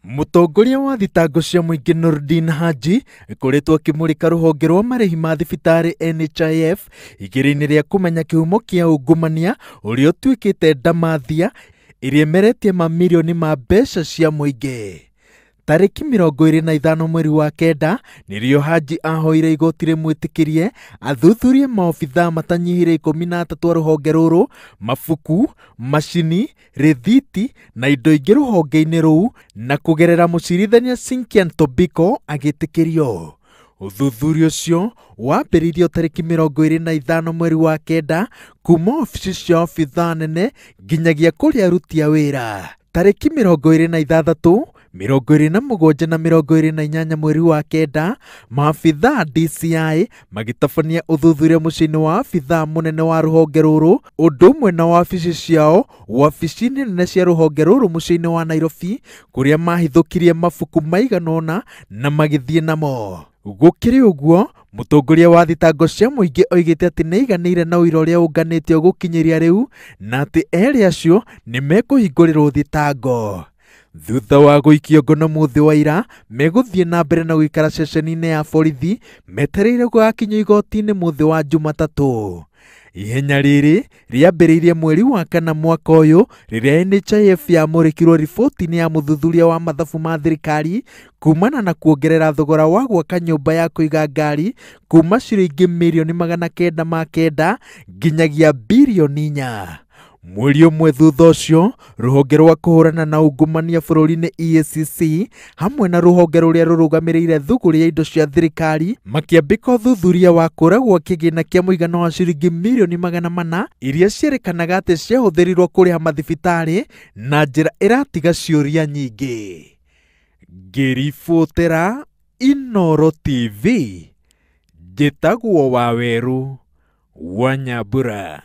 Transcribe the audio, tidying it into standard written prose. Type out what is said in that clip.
Mũtongoria wa thitango cia mũingĩ Nordin Haji ĩkoretwo akĩmũrĩka rũhonge rwa marĩhi ma thibitarĩ NHIF igĩrĩ-inĩ rĩa kũmenya kĩhumo kĩa ungumania ũrĩa ũtuĩkĩte ndamathia ĩrĩa ĩmeretie mamirioni ma mbeca cia mũingĩ. Tarĩki 25 mweri wa kenda nĩrĩo Haji ahoire igoti rĩmwĩtĩkĩrie athuthurie maobithaa matanyihĩire 13 a rũhonge rũrũ, mabuku, macini, rĩthiti na indo ingĩ rũhonge-inĩ rũu, na kũgerera mũcirithania Sinkian Tobiko agĩtĩkĩrio. Ũthuthuria ũcio wambĩrĩirio tarĩki 25 mweri wa kenda kuma ofici cia obithaa nene nginyagia kũrĩ aruti a wĩra. Tarĩki 26, 27 na 28 mweri wa kenda, maabithaa DCI magitabania ũthuthuria mũciĩ-inĩ wa abithaa mũnene wa rũhonge rũrũ, ũndũ ũmwe na wabici ciao wabici nene cia rũhonge rũrũ mũciĩ-inĩ wa Nairobi, kũrĩa mahithũkirie mabuku maiganona na magĩthiĩ namo. Gũkĩrĩ ũguo, mũtongoria wa thitango cia mũingĩ oigĩte atĩ nĩaiganĩire na ũira ũrĩa ũnganĩtio gũkinyĩria rĩu na atĩ erĩ acio nĩmekũhingũrĩrwo thitango. Thutha wa gũikio ngono mũthĩ wa ira, megũthiĩ na mbere na gũikara ceceni-inĩ ya borithi metereire gũgakinyio igoti-inĩ mũthĩ wa Jumatatũ. Ihenya rĩrĩ rĩambĩrĩirie mweri wa kana mwaka ũyũ rĩrĩa NHIF yamũrĩkirwo riboti-inĩ ya mũthuthuria wa mathabu ma thirikari kumana na kuongerera thogora wa gwaka nyũmba ya kũiga ngari kuma ciringi mirioni 909 nginyagia birioni 4. Mweri ũmwe thutha ũcio, rũhonge rwa kũhũrana na ungumania bũrũri-inĩ EACC hamwe na rũhonge rũrĩa rũrũgamĩrĩire thũgũrĩ ya indo cia thirikari makĩambĩka ũthuthuria wa kũragwo kĩgĩna kĩa mũigana wa ciringi mirioni 400 iria cierĩkanaga atĩ ciahũthĩrirwo kũrĩha mathibitarĩ na njĩra ĩratiga ciũria nyingĩ. Ngĩribotera Inooro TV, njĩtagwo Waweru wa Nyambura.